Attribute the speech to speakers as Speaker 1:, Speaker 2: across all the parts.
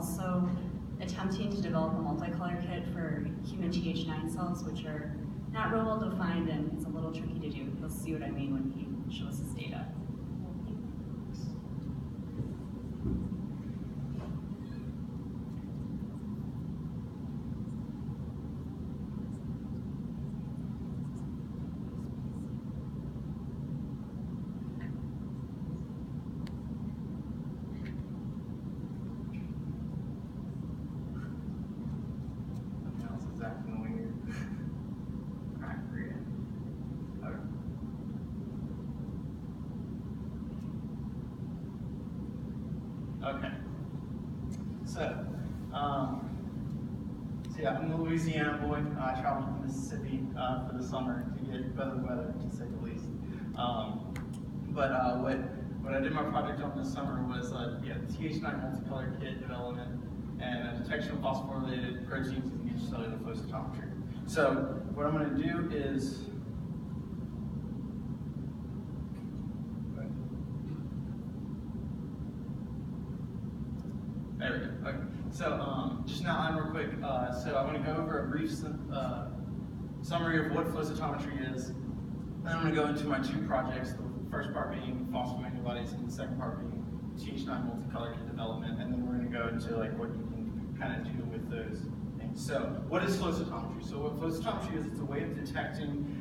Speaker 1: also attempting to develop a multicolor kit for human Th9 cells, which are not real well defined and it's a little tricky to do. You'll see what I mean when he shows his data.
Speaker 2: Okay, so yeah, I'm a Louisiana boy. I traveled to Mississippi for the summer to get better weather, to say the least. What I did my project on this summer was Th9 multicolor kit development and a detection of phosphorylated proteins using intracellular flow cytometry. So what I'm going to do is there we go. Okay. So just now, I'm real quick. So I want to go over a brief summary of what flow cytometry is. Then I'm going to go into my two projects. The first part being phosphoantibodies, and the second part being Th9 multicolor kit development. And then we're going to go into like what you can kind of do with those things. So what is flow cytometry? So what flow cytometry is, it's a way of detecting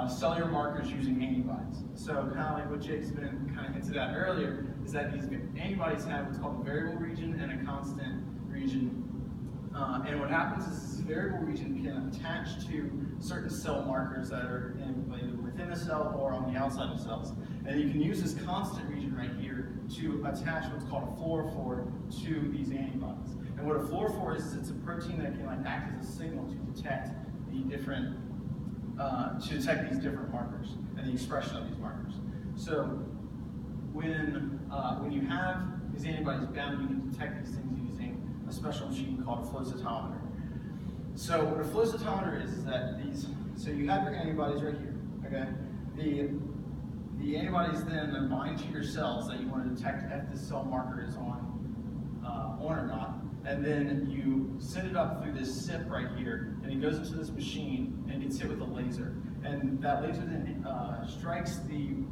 Speaker 2: cellular markers using antibodies. So kind of like what Jake's been kind of hinted at earlier, is that these antibodies have what's called a variable region and a constant region. And what happens is this variable region can attach to certain cell markers that are either within a cell or on the outside of cells. And you can use this constant region right here to attach what's called a fluorophore to these antibodies. And what a fluorophore is it's a protein that can like act as a signal to detect the different these different markers and the expression of these markers. So when you have these antibodies bound, you can detect these things using a special machine called a flow cytometer. So what a flow cytometer is that so you have your antibodies right here, okay? The antibodies then bind to your cells that you want to detect if this cell marker is on or not. And then you send it up through this SIP right here, and it goes into this machine and gets hit with a laser. And that laser then strikes the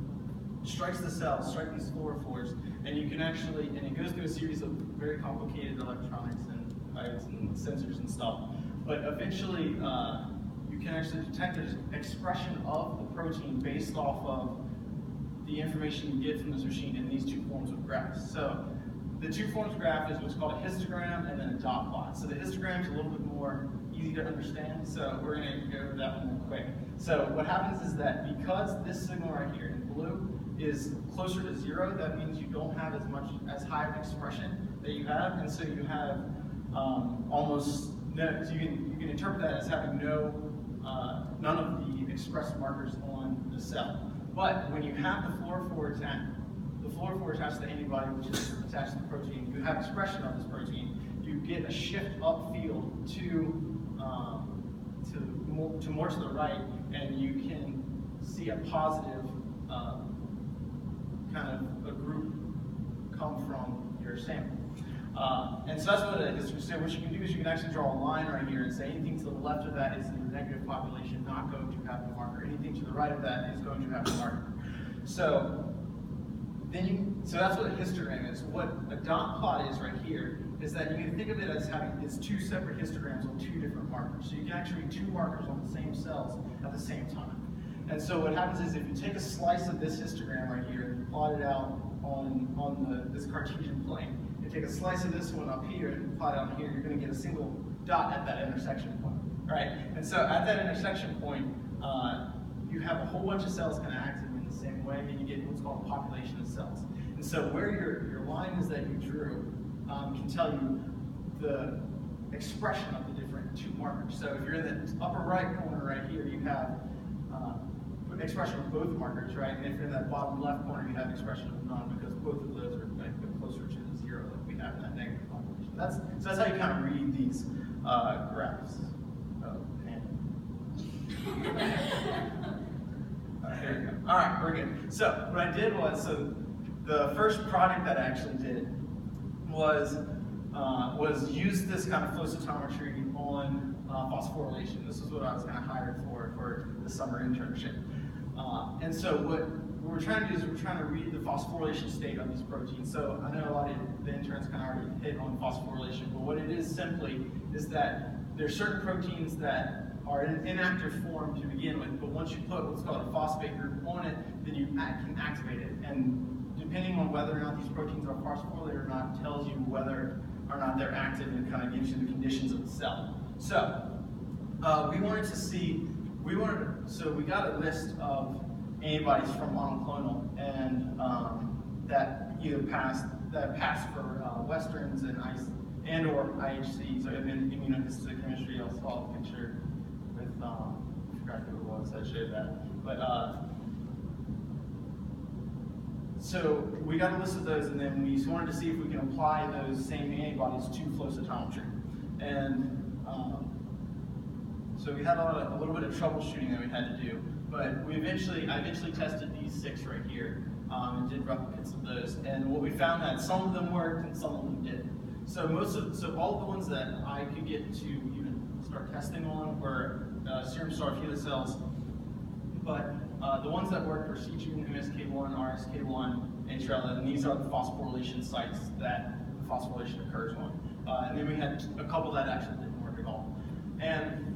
Speaker 2: cells, strike these fluorophores, and you can actually, and it goes through a series of very complicated electronics and sensors and stuff. But eventually, you can actually detect the expression of the protein based off of the information you get from this machine in these two forms of graphs. So the two forms of graph is what's called a histogram and then a dot plot. So the histogram is a little bit more easy to understand, so we're going to go over that one real quick. So what happens is that because this signal right here in blue is closer to 0, that means you don't have as high of expression that you have, and so you have almost no. So you can interpret that as having none of the expressed markers on the cell. But when you have the fluorophore attached to the antibody, which is attached to the protein, you have expression of this protein. You get a shift upfield to more to the right, and you can see a positive kind of a group come from your sample. And so that's what it is. So what you can do is you can actually draw a line right here and say anything to the left of that is your negative population, not going to have the marker. Anything to the right of that is going to have the marker. So that's what a histogram is. What a dot plot is right here is that you can think of it as having two separate histograms on two different markers. So you can actually read two markers on the same cells at the same time. And so what happens is if you take a slice of this histogram right here and you plot it out on this Cartesian plane, you take a slice of this one up here and plot it out here, you're going to get a single dot at that intersection point, right? And so at that intersection point, you have a whole bunch of cells kind of acting in the same way, and you get what's called a population of cells. And so where your line is that you drew can tell you the expression of the different two markers. So if you're in the upper right corner right here, you have expression of both markers, right? And if you're in that bottom left corner, you have expression of none, because both of those are closer to the 0 that we have in that negative population. So that's how you kind of read these graphs. Oh, man. There you go. All right, we're good. So what I did was, the first project that I actually did was was use this kind of flow cytometry on phosphorylation. This is what I was kind of hired for the summer internship. And so what we're trying to do is we're trying to read the phosphorylation state of these proteins. So I know a lot of the interns kind of already hit on phosphorylation, but what it is simply is that there's certain proteins that are in inactive form to begin with, but once you put what's called a phosphate group on it, then you can activate it. And depending on whether or not these proteins are phosphorylated or not tells you whether or not they're active, and kind of gives you the conditions of the cell. So we wanted to see, so we got a list of antibodies from monoclonal, and that either passed for Westerns and or IHC, so immunohistochemistry. I saw a picture with, I forgot who it was that showed that. But so we got a list of those, and then we just wanted to see if we can apply those same antibodies to flow cytometry. And so we had a little bit of troubleshooting that we had to do, but I eventually tested these 6 right here, and did replicates of those. And what we found that some of them worked and some of them didn't. So all of the ones that I could get to even start testing on were serum starved HeLa cells, but the ones that worked were C-Jun, MSK1, RSK1, and HRL, and these are the phosphorylation sites that the phosphorylation occurs on. And then we had a couple that actually didn't work at all. And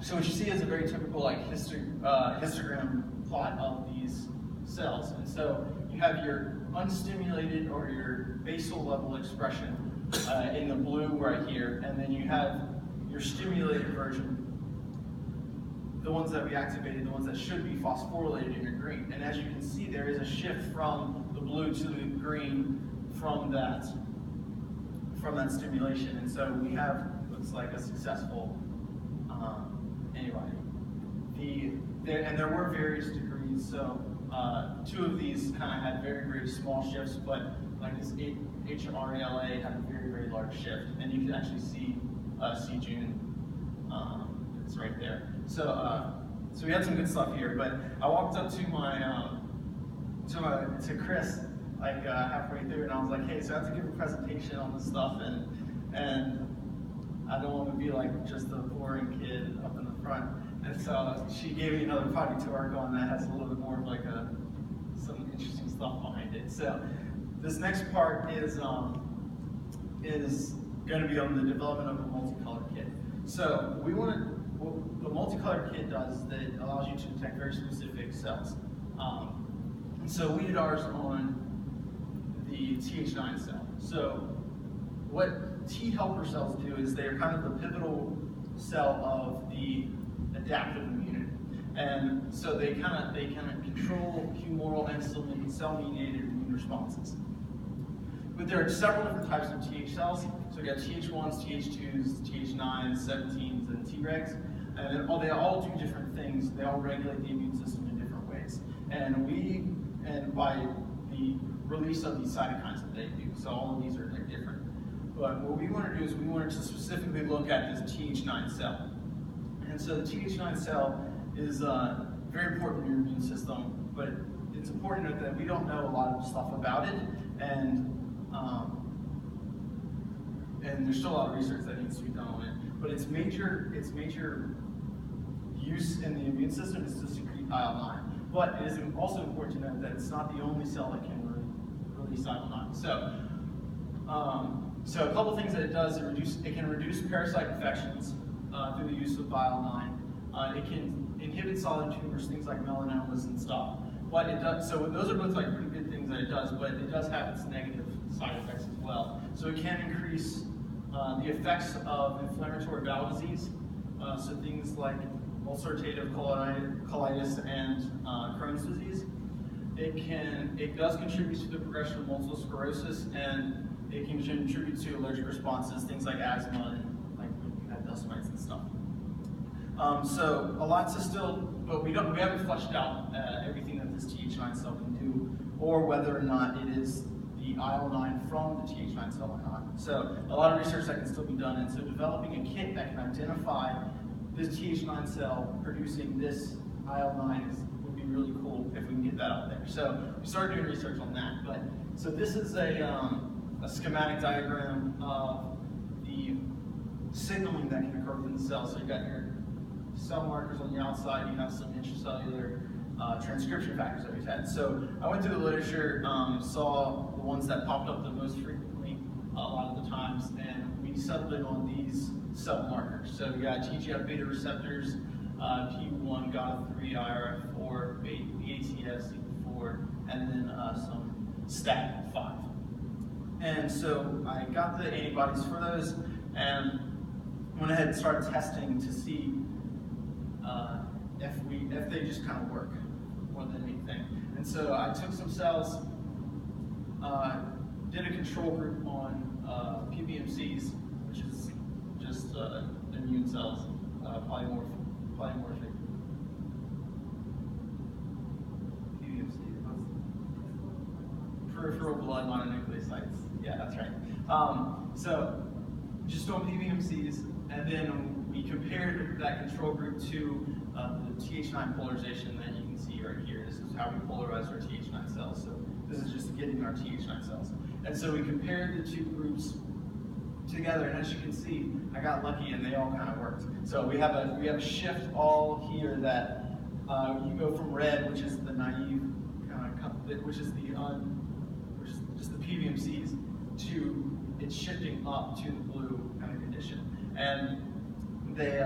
Speaker 2: so what you see is a very typical histogram plot of these cells. And so you have your unstimulated or your basal level expression in the blue right here, and then you have your stimulated version, the ones that we activated, the ones that should be phosphorylated in your green. And as you can see, there is a shift from the blue to the green from that stimulation. And so we have, looks like, a successful antibody. And there were various degrees. So 2 of these kind of had very, very small shifts, but like this HRALA had a very, very large shift. And you can actually see C-Jun, it's right there. So we had some good stuff here, but I walked up to Chris like halfway through, and I was like, hey, so I have to give a presentation on this stuff, and I don't want to be like just the boring kid up in the front. And so she gave me another project to work on that has a little bit more of like some interesting stuff behind it. So this next part is going to be on the development of a multicolor kit. So what the multicolor kit does is that it allows you to detect very specific cells. And so we did ours on the Th9 cell. So what T helper cells do is they're kind of the pivotal cell of the adaptive immunity. And so they kind of control humoral and cell-mediated immune responses. But there are several different types of Th cells. So we got Th1s, Th2s, Th9s, 17s, and Tregs. And they all do different things. They all regulate the immune system in different ways. And by the release of these cytokines that they do. So all of these are different. But what we want to do is we wanted to specifically look at this Th9 cell. And so the Th9 cell is very important in your immune system, but it's important to note that we don't know a lot of stuff about it, and there's still a lot of research that needs to be done on it. But its major use in the immune system is to secrete IL-9. But it is also important to note that it's not the only cell that can release IL-9. So a couple things that it does, it can reduce parasite infections through the use of IL-9. It can inhibit solid tumors, things like melanomas and stuff. But it does, so those are both like pretty good things that it does, but it does have its negative side effects as well. So it can increase the effects of inflammatory bowel disease, so things like ulcerative colitis and Crohn's disease. It does contribute to the progression of multiple sclerosis, and it can contribute to allergic responses, things like asthma and like when you have dust mites and stuff. So a lot to still, but we haven't fleshed out everything that this Th9 cell can do, or whether or not it is the IL-9 from the Th9 cell or not. So a lot of research that can still be done, and so developing a kit that can identify this Th9 cell producing this IL-9 would be really cool if we can get that out there. So we started doing research on that. But so this is a a schematic diagram of the signaling that can occur within the cell. So you've got your cell markers on the outside, you have some intracellular transcription factors that we've had. So I went through the literature, saw the ones that popped up the most frequently a lot of the times, and we settled in on these cell markers. So we got TGF-beta receptors, P1, GATA3, IRF4, BATS, CD4, and then some STAT5. And so I got the antibodies for those and went ahead and started testing to see if they just kind of work more than anything. And so I took some cells, did a control group on PBMCs, which is just immune cells, polymorphic. PBMC, peripheral blood mononucleocytes. Yeah, that's right. So just on PBMCs, and then we compared that control group to the Th9 polarization that you can see right here. This is how we polarize our Th9 cells. So this is just getting our Th9 cells. And so we compared the two groups together, and as you can see, I got lucky and they all kind of worked. So we have a shift all here that you go from red, which is the naive which is just the PBMCs, to it's shifting up to the blue kind of condition. And they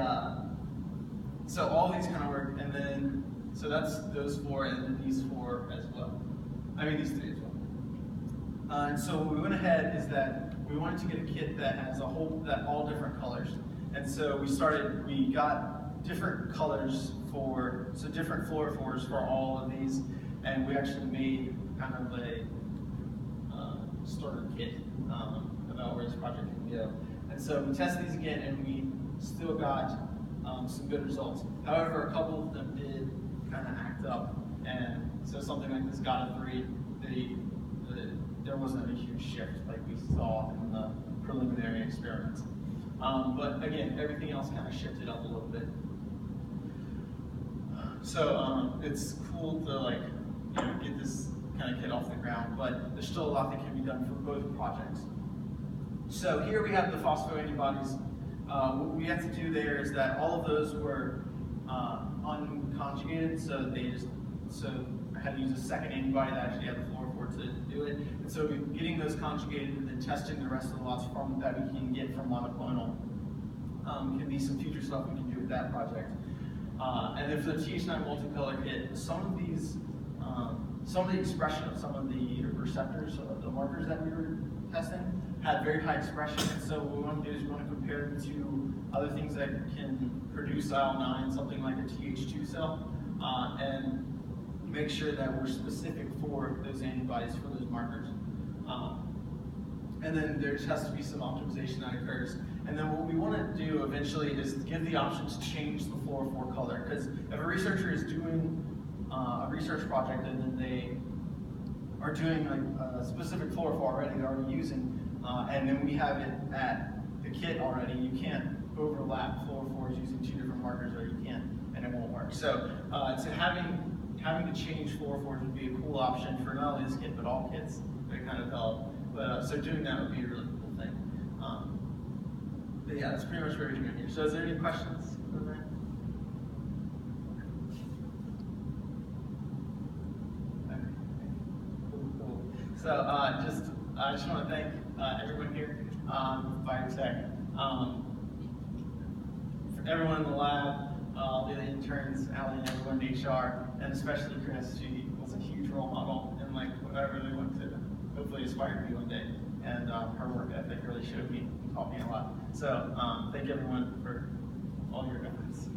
Speaker 2: so all these kind of work, and then so that's those four, and then these four as well. I mean these three as well. And so what we went ahead is that we wanted to get a kit that has all different colors. And so we got different colors different fluorophores for all of these, and we actually made kind of a starter kit about where this project can go. And so we tested these again, and we still got some good results. However, a couple of them did kind of act up, and so something like this GATA3, there wasn't a huge shift like we saw in the preliminary experiments. But again, everything else kind of shifted up a little bit. So it's cool to get this kind of kit off the ground, but there's still a lot that can be done for both projects. So here we have the phosphoantibodies. What we have to do there is that all of those were unconjugated, so I had to use a second antibody that actually had the fluorophore to do it. And so getting those conjugated and then testing the rest of the lots that we can get from monoclonal can be some future stuff we can do with that project. And then for the Th9 multicolor kit, some of the expression of some of the receptors, the markers that we were testing, had very high expression. And so what we want to do is we want to compare them to other things that can produce IL-9, something like a Th2 cell, and make sure that we're specific for those antibodies for those markers. And then there just has to be some optimization that occurs. And then what we want to do eventually is give the option to change the fluorophore color. Because if a researcher is doing a research project and then they are doing like a specific fluorophore already, they're already using, and then we have it at the kit already, you can't overlap fluorophores using two different markers, or you can't, and it won't work. So having to change fluorophores would be a cool option for not only this kit, but all kits that kind of develop. But so doing that would be a really cool thing. But yeah, that's pretty much what we're doing here. So is there any questions on that? Okay. Cool. So I just want to thank everyone here, Bio-techne, for everyone in the lab, the interns, Allie, and everyone in HR, and especially Chris. She was a huge role model and like what I really want to hopefully aspire to be one day. And her work ethic really showed me and taught me a lot. So thank everyone for all your efforts.